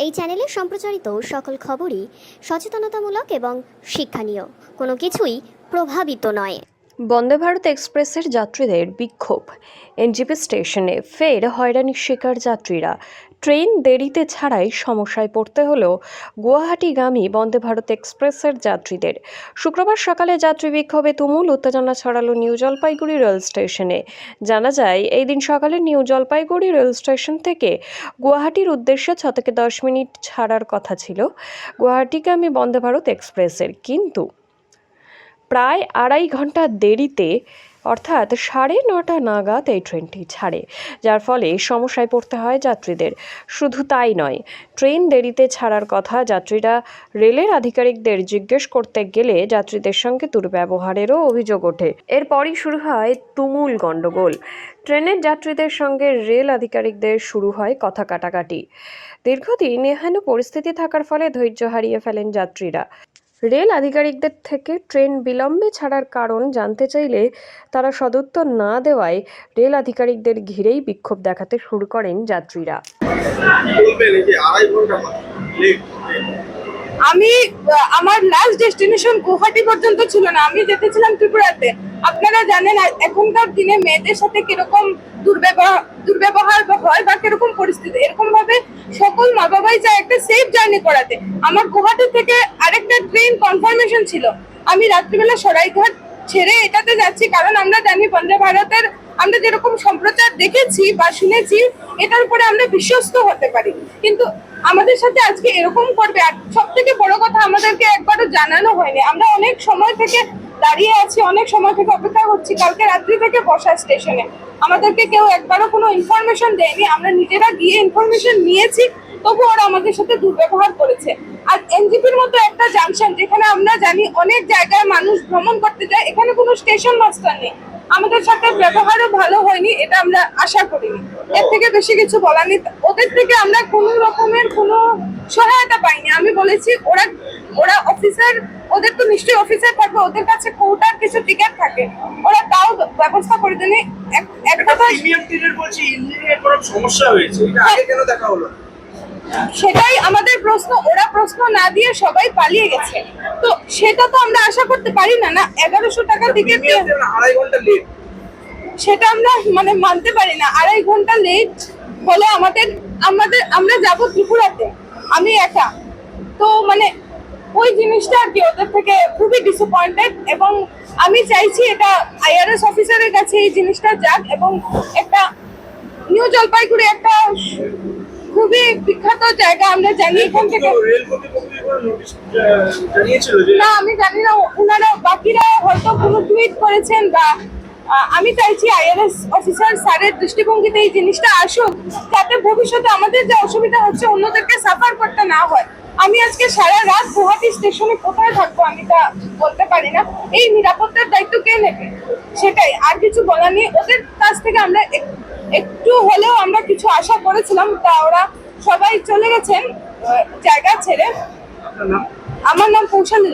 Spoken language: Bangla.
এই চ্যানেলে সম্প্রচারিত সকল খবরই সচেতনতামূলক এবং শিক্ষণীয়, কোনো কিছুই প্রভাবিত নয়। বন্দে ভারত এক্সপ্রেসের যাত্রীদের বিক্ষোভ। এনজেপি স্টেশনে ফের হয়রানির শিকার যাত্রীরা। ট্রেন দেরিতে ছাড়াই সমস্যায় পড়তে হলো গুয়াহাটিগামী বন্দে ভারত এক্সপ্রেসের যাত্রীদের। শুক্রবার সকালে যাত্রী বিক্ষোভে তুমুল উত্তেজনা ছড়ালো নিউ জলপাইগুড়ি রেল স্টেশনে। জানা যায়, এই দিন সকালে নিউ জলপাইগুড়ি রেল স্টেশন থেকে গুয়াহাটির উদ্দেশ্যে 6 থেকে 10 মিনিট ছাড়ার কথা ছিল গুয়াহাটিগামী বন্দে ভারত এক্সপ্রেসের, কিন্তু প্রায় 2.5 ঘন্টা দেরিতে অর্থাৎ 9:30 নাগাদ এই ট্রেনটি ছাড়ে, যার ফলে সমস্যায় পড়তে হয় যাত্রীদের। শুধু তাই নয়, ট্রেন দেরিতে ছাড়ার কথা যাত্রীরা রেলের আধিকারিকদের জিজ্ঞেস করতে গেলে যাত্রীদের সঙ্গে দুর্ব্যবহারেরও অভিযোগ ওঠে। এরপরই শুরু হয় তুমুল গণ্ডগোল। ট্রেনের যাত্রীদের সঙ্গে রেল আধিকারিকদের শুরু হয় কথা কাটাকাটি। দীর্ঘদিন এহেন পরিস্থিতি থাকার ফলে ধৈর্য হারিয়ে ফেলেন যাত্রীরা। রেল আধিকারিকদের থেকে ট্রেন বিলম্বে ছাড়ার কারণ জানতে চাইলে তারা সদুত্তর না দেওয়ায় রেল আধিকারিকদের ঘিরেই বিক্ষোভ দেখাতে শুরু করেন যাত্রীরা। আমার লাস্ট ডেস্টিনেশন গুয়াহাটি পর্যন্ত ছিল না, আমি যেতেছিলাম ত্রিপুরাতে। আপনারা জানেন এখনকার দিনে মেয়েদের সাথে কিরকম দুর্ব্যবহার হয় বা কিরকম পরিস্থিতি। এরকম ভাবে সকল মা বাবাই চায় একটা সেফ জার্নি করাতে। আমার গুয়াহাটি থেকে আরেকটা ট্রেন কনফার্মেশন ছিল, আমি রাত্রিবেলা সরাইঘাট ছেড়ে এটাতে যাচ্ছি, কারণ আমরা জানি বন্দে ভারতের আমরা যেরকম সম্প্রচার দেখেছি বা শুনেছি এটার উপরে আমরা বিশ্বস্ত হতে পারি, কিন্তু আমাদের সাথে আজকে এরকম করবে। আর সব থেকে বড় কথা, আমাদেরকে একবারও জানানো হয়নি। আমরা অনেক সময় থেকে দাঁড়িয়ে আছি, অনেক সময় থেকে অপেক্ষা করছি, কালকে রাত্রি থেকে বসা স্টেশনে। আমাদেরকে কেউ একবারও কোনো ইনফরমেশন দেয়নি। আমরা নিজেরা গিয়ে ইনফরমেশন নিয়েছি, তবু ওরা আমাদের সাথে দুর্ব্যবহার করেছে। আর এনজিপির মতো একটা জাংশন, যেখানে আমরা জানি অনেক জায়গায় মানুষ ভ্রমণ করতে যায়, এখানে কোনো স্টেশন মাস্টার নেই। আমাদের সাথে ব্যবহারও ভালো হয়নি, এটা আমরা আশা করিনি। এর থেকে বেশি কিছু বলার নেই। ওদের থেকে আমরা কোনো রকমের কোনো সহায়তা পাইনি। আমি বলেছি ওরা অফিসার, ওদের তো নিশ্চয়ই অফিসার থাকবে, ওদের কাছে কোটার কিছু টিকিট থাকে, ওরা তাও ব্যবস্থা করে দেয়নি। এক কথা সমস্যা হয়েছে, এটা আগে কেন দেখা হলো? সেটাই আমাদের প্রশ্ন। ওরা প্রশ্ন না দিয়ে সবাই পালিয়ে গেছে, তো সেটা তো আমরা আশা করতে পারি না। 1100 টাকা টিকিট, 2.5 ঘন্টা লেট, সেটা আমরা মানতে পারি না। 2.5 ঘন্টা লেট হলে আমরা যাব ত্রিপুরাতে, আমি একা। তো ওই জিনিসটা আর কি ওদের থেকে খুবই ডিসঅ্যাপয়েন্টেড, এবং আমি চাইছি এটা আইআরএস অফিসারের কাছে এই জিনিসটা যাক, এবং একটা নিউ জলপাইগুড়ি একটা খুবই বিখ্যাত জায়গা, আমরা জানি এখান থেকে। রেল কর্তৃপক্ষ নোটিশ জানিয়েছিল যে না, আমি জানি না, ওনারা বাকিরা হয়তো কোনো টুইট করেছেন, বা আমি চাইছি আইআরএস অফিসার স্যারের দৃষ্টিভঙ্গিতে এই জিনিসটা আসুক, যাতে ভবিষ্যতে আমাদের যে অসুবিধা হচ্ছে অন্যদেরকে সাফার করতে না হয়। আমি আজকে সারা রাত গুয়াহাটি স্টেশনে কোথায় থাকবো আমি তা বলতে পারি না। এই নিরাপত্তার দায়িত্ব কে নেবে, সেটাই। আর কিছু বলার নেই। ওদের কাছ থেকে আমরা একটু হলেও আমরা কিছু আশা করেছিলাম, তা ওরা সবাই চলে গেছেন জায়গা ছেড়ে। আপনার নাম? আমার নাম কৌশালী।